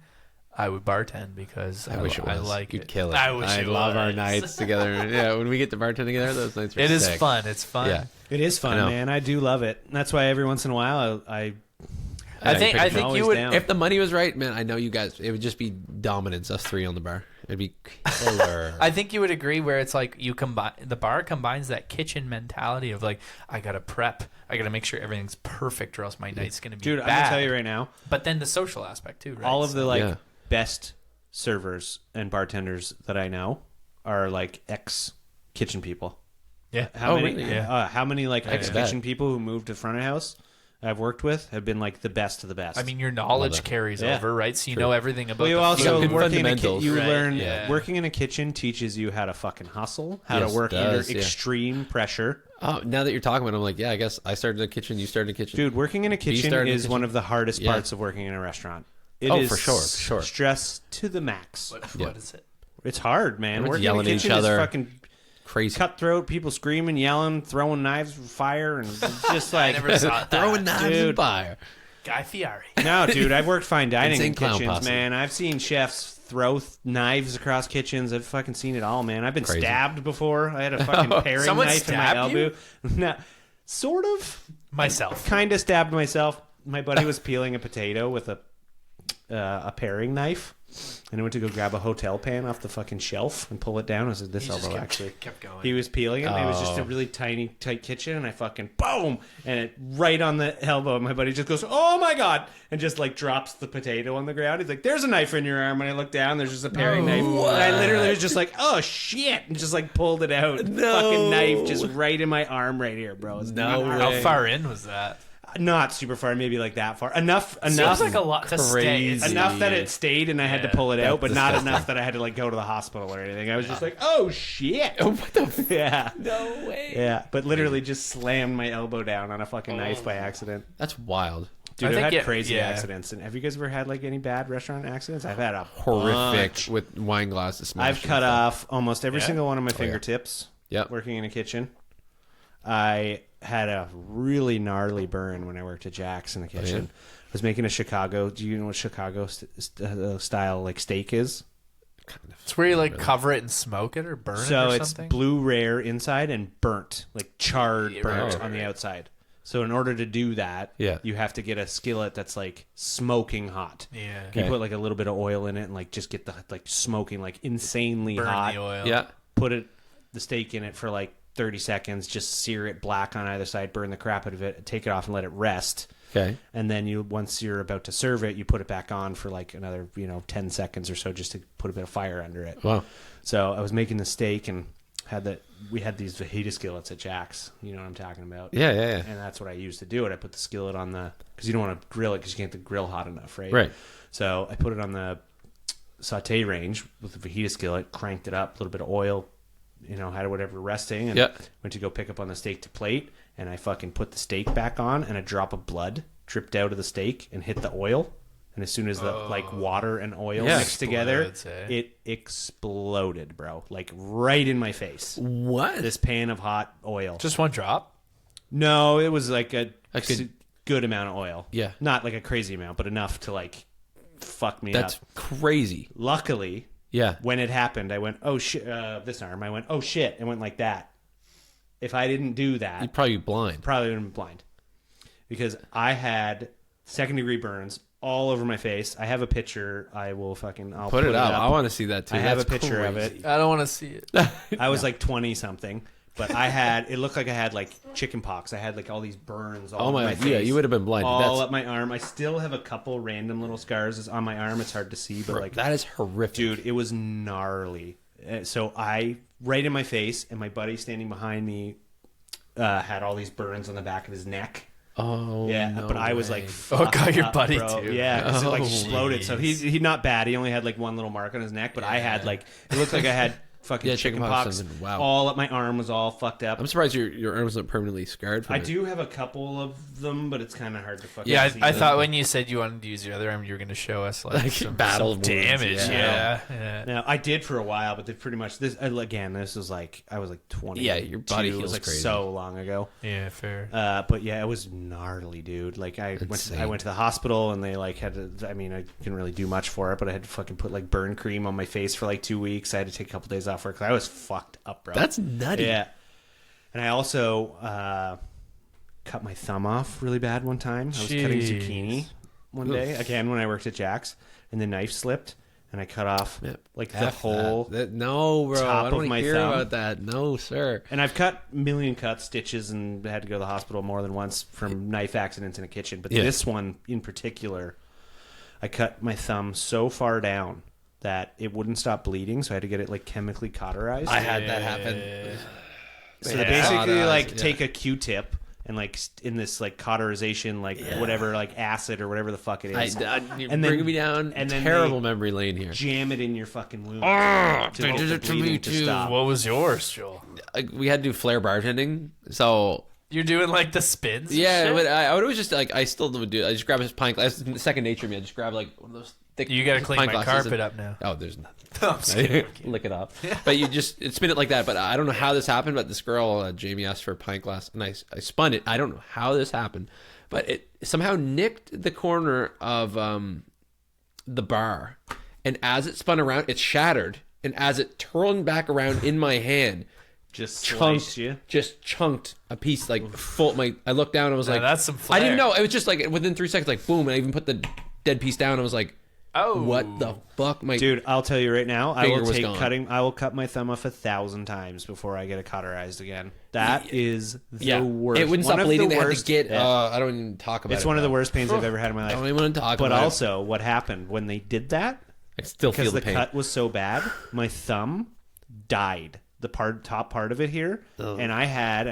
I would bartend because I wish it was. I like You'd it. kill it. I wish I it love our was. nights together. Yeah, when we get to bartend together, those nights are It is sick. fun. It's fun. Yeah. It is fun, man. I do love it. That's why every once in a while I think you would. down. If the money was right, man, I know you guys. It would just be dominance, us three on the bar. It'd be killer. I think you would agree where it's like you combine the bar combines that kitchen mentality of like, I gotta prep, I gotta make sure everything's perfect, or else my night's gonna be dude, bad. I'm gonna tell you right now. But then the social aspect too, right? All of the best servers and bartenders that I know are like ex kitchen people. Yeah. How many? Really? Yeah. How many like ex kitchen people who moved to front of house I've worked with have been like the best of the best. I mean, your knowledge carries over, right? So you know everything about. Well, you also good working in a fundamentals. you Right, learn yeah. working in a kitchen teaches you how to fucking hustle, how Yes, to work it does, under extreme pressure. Oh, now that you're talking about it, I'm like, yeah, I guess I started in the kitchen, you started in the kitchen. Dude, working in a kitchen started in the is kitchen? one of the hardest parts of working in a restaurant. It Oh, is for sure. stress to the max. What is it? It's hard, man. Everyone's Working yelling in a at each kitchen other. is fucking Crazy. cutthroat. People screaming, yelling, throwing knives with fire, and it's just I like never saw that. Throwing knives in Dude. fire. Guy Fieri. No, dude, I've worked fine dining Insane in clown kitchens, posse. man. I've seen chefs throw knives across kitchens. I've fucking seen it all, man. I've been Crazy. stabbed before. I had a fucking paring Someone knife in my stabbed you? elbow. No, sort of. Myself. Kind of stabbed myself. My buddy was peeling a potato with a paring knife, and I went to go grab a hotel pan off the fucking shelf and pull it down. I was at this elbow, actually. Kept going. He was peeling it, and it was just a really tiny, tight kitchen, and I fucking boom, and it right on the elbow. And my buddy just goes, "Oh my god!" and just like drops the potato on the ground. He's like, "There's a knife in your arm." And I look down, there's just a paring knife, and I literally was just like, "Oh shit!" and just like pulled it out. No. Fucking knife just right in my arm, right here, bro. It's No not- How far in was that? Not super far, maybe like that far. Enough. Seems like a lot to stay. It's Enough that it stayed and I had to pull it out, but not disgusting. enough that I had to like go to the hospital or anything. I was just like, oh shit. Oh, what the Yeah. No way. Yeah. But literally just slammed my elbow down on a fucking knife by accident. That's wild. Dude, I I've think had it- crazy yeah. accidents. And have you guys ever had like any bad restaurant accidents? I've had a Horrific bunch. with wine glasses smashed. I've cut off almost every Yeah? single one of my yeah. fingertips Yep. working in a kitchen. I had a really gnarly burn when I worked at Jack's in the kitchen. I was making a Chicago. Do you know what Chicago style like steak is? It's where you like cover it and smoke it or burn it So or it's something. blue rare inside and burnt, like charred, burnt right, on the outside. So in order to do that, Yeah. you have to get a skillet that's like smoking hot. Yeah. You put like a little bit of oil in it and like just get the like smoking like insanely Burn hot. the oil. Yeah. Put the steak in it for like 30 seconds, just sear it black on either side, burn the crap out of it, take it off and let it rest. Okay. And then once you're about to serve it, you put it back on for like another, 10 seconds or so just to put a bit of fire under it. Wow. So I was making the steak and we had these fajita skillets at Jack's. You know what I'm talking about? Yeah. And that's what I used to do it. I put the skillet on because you don't want to grill it because you can't get the grill hot enough, right? Right. So I put it on the saute range with the fajita skillet, cranked it up, a little bit of oil, had whatever resting, and went to go pick up on the steak to plate, and I fucking put the steak back on, and a drop of blood dripped out of the steak and hit the oil. And as soon as the water and oil mixed together, it exploded, bro. Like right in my face. What? This pan of hot oil. Just one drop? No, it was like a good amount of oil. Yeah. Not like a crazy amount, but enough to like fuck me up. That's crazy. Luckily, when it happened, I went, oh shit, this arm. I went, oh shit, and went like that. If I didn't do that, You'd probably be blind. Probably would have been blind. Because I had second-degree burns all over my face. I have a picture. I'll put it up. I want to see that too. I have a picture of it. I don't want to see it. I was like 20-something, but it looked like I had like chicken pox. I had like all these burns all over my face. Yeah, you would have been blind. All up my arm. I still have a couple random little scars on my arm. It's hard to see, but like that is horrific. Dude, it was gnarly. So right in my face, and my buddy standing behind me had all these burns on the back of his neck. Oh, yeah, no but I was way. like, got your buddy bro. too. Yeah, because it like Oh, exploded. So he's not bad. He only had like one little mark on his neck, but I had like it looked like I had fucking chicken pox. Wow. All up my arm was all fucked up. I'm surprised your arm wasn't permanently scarred from I it. do have a couple of them, but it's kind of hard to fucking Yeah, see I them. thought when you said you wanted to use your other arm, you were going to show us like some battle some wounds, damage. yeah. Yeah. Now I did for a while, but they pretty much this again. This was like I was like 20. Yeah, your body It was heals like crazy. so long ago. Yeah, fair. But yeah, it was gnarly, dude. Like I went to the hospital and they like had to. I mean, I couldn't really do much for it, but I had to fucking put like burn cream on my face for like 2 weeks. I had to take a couple days off work because I was fucked up, bro. That's nutty. Yeah. And I also cut my thumb off really bad one time. I was cutting zucchini one day again when I worked at Jack's, and the knife slipped. And I cut off like the whole no, bro. top I don't of my hear thumb. about that. No, sir. And I've cut a million cuts, stitches, and had to go to the hospital more than once from knife accidents in a kitchen. But this one in particular, I cut my thumb so far down that it wouldn't stop bleeding, so I had to get it like chemically cauterized. I had that happen. So they basically like take a Q-tip and like in this like cauterization, like whatever, like acid or whatever the fuck it is. You're And bringing then- me down and then terrible they memory lane here. Jam it in your fucking wound. They get did the it to me bleeding to too. stop. What was yours, Joel? We had to do flare bartending, so You're doing like the spins? and yeah. shit? But I would always just like I still would do. I just grab his pint glass. It's second nature to me. I just grab like one of those thick. You got to clean pint my glasses carpet and- up now. Oh, there's nothing. I'm just kidding. Lick it up. But you just spin it like that. But I don't know how this happened. But this girl, Jamie, asked for a pint glass, and I spun it. I don't know how this happened, but it somehow nicked the corner of the bar, and as it spun around, it shattered. And as it turned back around in my hand, Just chunked, sliced you. just chunked a piece like full. I looked down and was Now like, that's some I didn't flair. know. It was just like within 3 seconds, like boom, and I even put the dead piece down. And I was like, Oh. what the fuck, my Dude, I'll tell you right now, I Finger will was take gone. cutting. I will cut my thumb off 1,000 times before I get it cauterized again. That is the worst. It wouldn't One stop of bleeding. the They had to worst- get. Yeah. I don't even talk about it. It's one of the bro. worst pains I've ever had in my I life. don't even want to talk But about also, what happened when they did that? it. I still feel Because the the pain. cut was so bad, my thumb died. The top part of it here, and I have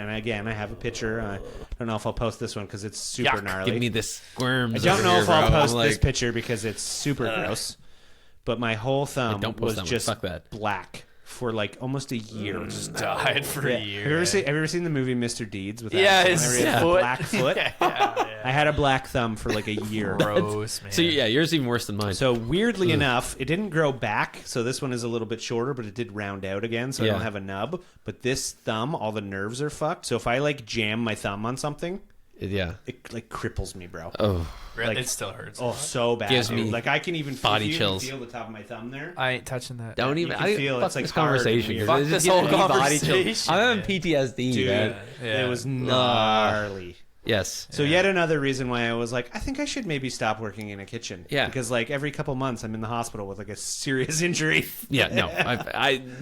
a picture. I don't know if I'll post this one because it's super Yuck. gnarly. Give me this squirms. I don't over know here, if I'll bro. post I'm this like, picture because it's super gross. But my whole thumb don't post was that one. just Fuck that. black for like almost a year. Just died for a year. Have you ever seen the movie Mr. Deeds with Yeah, Adam his Sandler? He had a foot. black foot. I had a black thumb for like a year. Gross, man. So yeah, yours is even worse than mine. So weirdly enough, it didn't grow back. So this one is a little bit shorter, but it did round out again. So I Yeah. don't have a nub. But this thumb, all the nerves are fucked. So if I like jam my thumb on something, yeah. it like cripples me, bro. Oh, like- it still hurts. Oh, so bad. Gives dude. me Like I can even body you chills. Feel the top of my thumb there. I ain't touching that. don't you even. can feel fuck it's like this hard and conversation. weird. You're Fuck just this giving whole me body chills. conversation, I'm having man. PTSD, Dude, man. Yeah. it was gnarly. Yes. So yet another reason why I was like, I think I should maybe stop working in a kitchen. Yeah. Because like every couple months I'm in the hospital with like a serious injury. Yeah, no,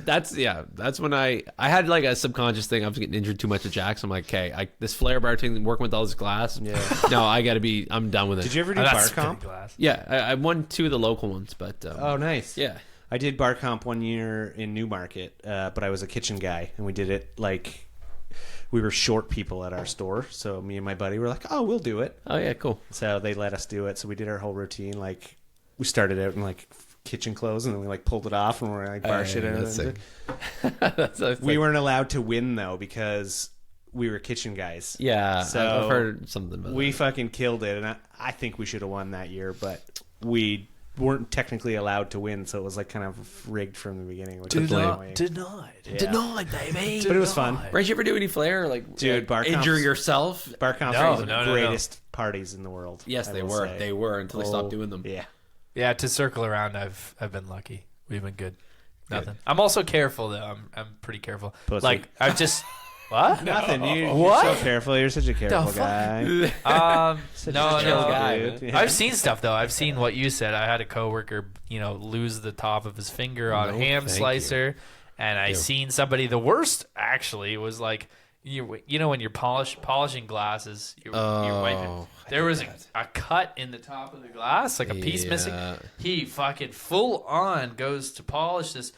that's when I had like a subconscious thing. I was getting injured too much at Jack's. I'm like, okay, this flair bar thing, working with all this glass. Yeah. No, I'm done with it. Did you ever do Oh, bar that's comp? glass. Yeah, I won 2 of the local ones, but Oh, nice. yeah. I did bar comp 1 year in Newmarket, but I was a kitchen guy, and we did it like we were short people at our store. So me and my buddy were like, "Oh, we'll do it." Oh yeah, cool. So they let us do it. So we did our whole routine. Like we started out in like kitchen clothes, and then we like pulled it off, and we're like bar shit. And that's sick. That's we weren't allowed to win though because we were kitchen guys. Yeah, So I've heard something about We that. fucking killed it, and I think we should have won that year, but we weren't technically allowed to win, so it was like kind of rigged from the beginning. Which was annoying. Denied. Yeah. Denied, baby. But it was fun. Brant, you ever do any flair? Like, Dude, bar injure comps- yourself? Bar comps No, are the no, no. greatest parties in the world. Yes, I they will were. say. They were until they stopped doing them. Yeah. Yeah, to circle around, I've been lucky. We've been good. Nothing. I'm also careful though. I'm pretty careful. Pussy. Like I've just what? Nothing. You're What? so careful. You're such a careful fuck? guy. Such No, a chill no. guy. dude. Yeah. I've seen stuff though. I've seen what you said. I had a coworker, lose the top of his finger on a No, ham thank slicer, and I seen somebody. The worst actually was like when you're polishing glasses, you're wiping. There was a cut in the top of the glass, like a piece missing. He fucking full on goes to polish this.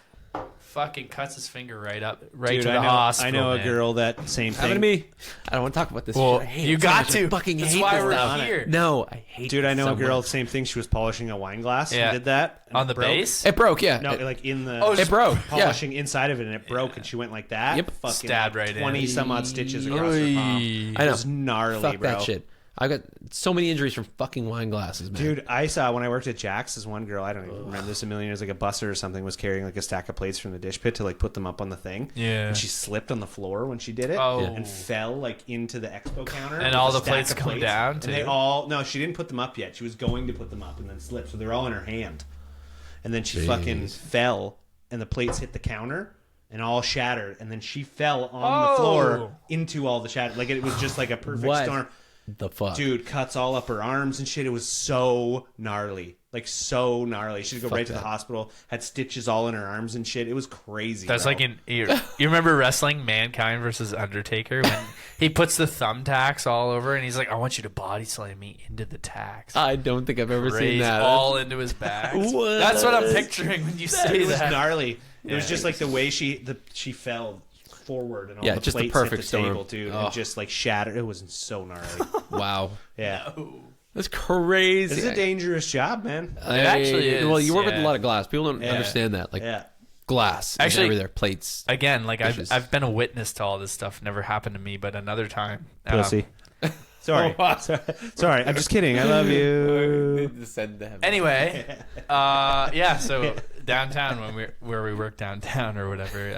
Fucking cuts his finger right Dude, to the I know, hospital. I know a man. girl that same Happened to thing. me. I don't want to talk about this. Well, shit. I hate you it so got much. to. I fucking That's hate why this we're stuff. here. No, I hate. Dude, I know so a girl, much. same thing. She was polishing a wine glass Yeah. and did that. And On it the broke. base. It broke. Yeah. No, It- like in the Oh, it broke. Yeah. polishing inside of it, and it broke, and she went like that. Yep. Fucking Stabbed like right in. 20 some odd stitches across her palm. Oy. I It know. was gnarly, Fuck bro. that shit. I got so many injuries from fucking wine glasses, man. Dude, I saw when I worked at Jack's, this one girl, I don't even remember this a million years, like a busser or something, was carrying like a stack of plates from the dish pit to like put them up on the thing. Yeah. And she slipped on the floor when she did it Oh. and fell like into the expo counter. And with all a the stack plates of come down, And too? they no, she didn't put them up yet. She was going to put them up and then slipped. So they're all in her hand. And then she fucking fell and the plates hit the counter and all shattered. And then she fell on the floor into all the shatter. Like it was just like a perfect What? storm. The fuck, Dude, cuts all up her arms and shit. It was so gnarly. Like, so gnarly. She had to go right to the hospital. Had stitches all in her arms and shit. It was crazy. That's bro. like you remember wrestling Mankind versus Undertaker when he puts the thumbtacks all over and he's like, I want you to body slam me into the tacks. I don't think I've ever seen Raise that. all into his back. What? That's what I'm picturing when you say It was that. gnarly. It was Yeah. just like the way she fell forward and all Yeah, the just the plates perfect hit the storm. table, dude. Oh. And just like shattered. It was so gnarly. Wow, Yeah. that's crazy. It's a dangerous job, man. It actually is, Well, you work with a yeah. lot of glass. People don't Yeah. understand that. Like Yeah. glass, Actually- everywhere. Plates. Again, like Dishes. I've been a witness to all this stuff. Never happened to me, but another time. Pussy. Sorry. Sorry. I'm just kidding. I love you. Anyway, yeah. So downtown where we work downtown or whatever,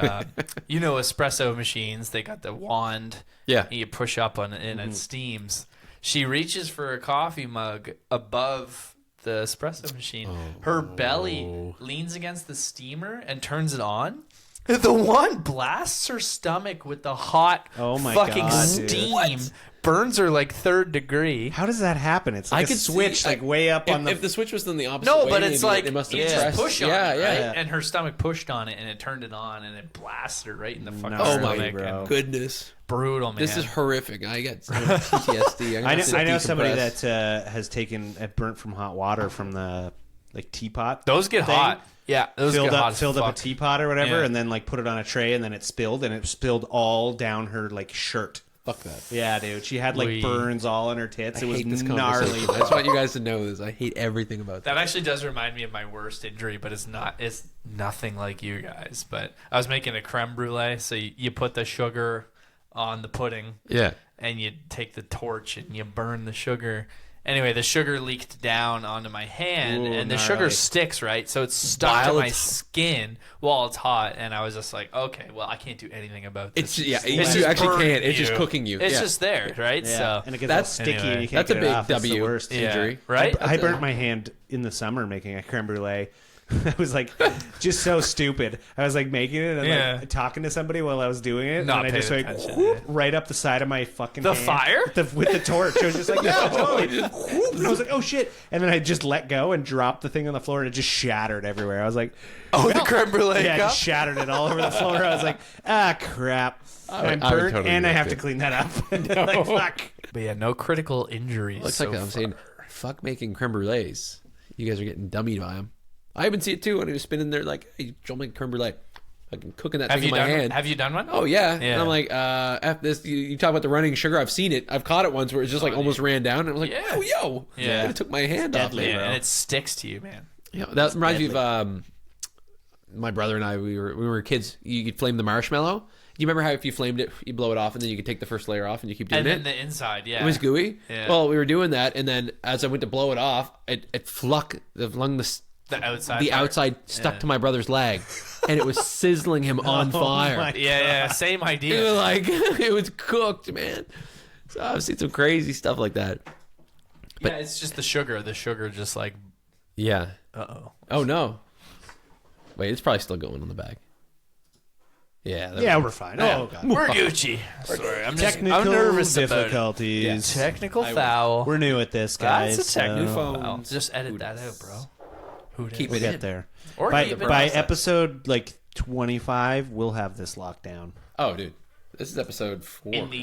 espresso machines. They got the wand. Yeah. You push up on it and it steams. She reaches for a coffee mug above the espresso machine. Her belly leans against the steamer and turns it on. The wand blasts her stomach with the hot Oh my fucking God, dude. steam. Burns her like 3rd degree. How does that happen? It's like I a could switch see- like way up on the... If the switch was in the opposite No, way, but it's maybe like they must have you just pressed. push on yeah, it, yeah. right? yeah. And her stomach pushed on it, and it turned it on, and it blasted her right in the fucking Gnarly, Oh my stomach. bro. And Goodness, brutal, man. this is horrific. I got PTSD. I know somebody that has taken burnt from hot water from the like teapot. Those get thing. hot. Yeah, those Filled get hot up, as filled up a fuck. teapot or whatever, Yeah. and then like put it on a tray, and then it spilled all down her like shirt. Fuck that. Yeah, dude, she had like We- burns all on her tits. I It was hate this gnarly. conversation. I just want you guys to know this. I hate everything about that. That actually does remind me of my worst injury, but it's nothing like you guys. But I was making a creme brulee, so you put the sugar on the pudding, Yeah. and you take the torch and you burn the sugar. Anyway, the sugar leaked down onto my hand, Ooh, and the gnarly. sugar sticks, right? So it's stuck to While my it's- skin while it's hot, and I was just like, okay, well, I can't do anything about this. It's you just actually burning can't. It's just you. cooking you. It's Yeah. just there, right? Yeah, So and it gets that's- all sticky, and you can't That's a get big it off. That's the W worst. yeah, injury. right? I burnt my hand in the summer making a creme brulee. I was like, just so stupid. I was like making it and like talking to somebody while I was doing it, Not and I just paying like attention, whoop, right up the side of my fucking The hand. fire? With the torch. I was just like, yeah, totally. Whoop, and I was like, oh shit! And then I just let go and dropped the thing on the floor, and it just shattered everywhere. I was like, Oh, the creme brulee yeah, it cup? just shattered it all over the floor. I was like, ah, crap. And I'm I would burnt, totally and do I that have to too. clean that up. Like, fuck. But yeah, no critical injuries. Looks so like I'm far. saying, fuck making creme brulees. You guys are getting dummied by them. I even see it too when he was spinning there, like, hey, Joel, make creme brulee. Fucking cooking that thing in my hand. Have you done one? Oh yeah. Yeah. And I'm like, F this. You talk about the running sugar. I've seen it. I've caught it once where it's just like almost ran down. And I was like, Yeah. oh yo, Yeah. it took my hand off deadly, it. Yeah, bro. and it sticks to you, man. Yeah, that reminds me of my brother and I. We were kids. You could flame the marshmallow. You remember how if you flamed it, you blow it off, and then you could take the first layer off, and you keep doing And then it. the inside, yeah. It was gooey. Yeah. Well, we were doing that, and then as I went to blow it off, it flung the outside. the part. outside stuck Yeah. to my brother's leg, and it was sizzling him on fire. my Yeah, same It idea. was like it was cooked, man. So I've seen some crazy stuff like that. Yeah, it's just the sugar. The sugar just like, Yeah. uh-oh. Oh no. Wait, it's probably still going on the bag. Yeah. Yeah, we're fine. Oh god. We're Gucci. Sorry, I'm Technical nervous about it. difficulties. Technical foul. We're new at this, guys. That's a technical so foul. Just edit that out, bro. Who Keep We'll it get in. there. Or By keep it by outside. episode like 25, we'll have this locked down. Oh, dude. This is episode 4. In the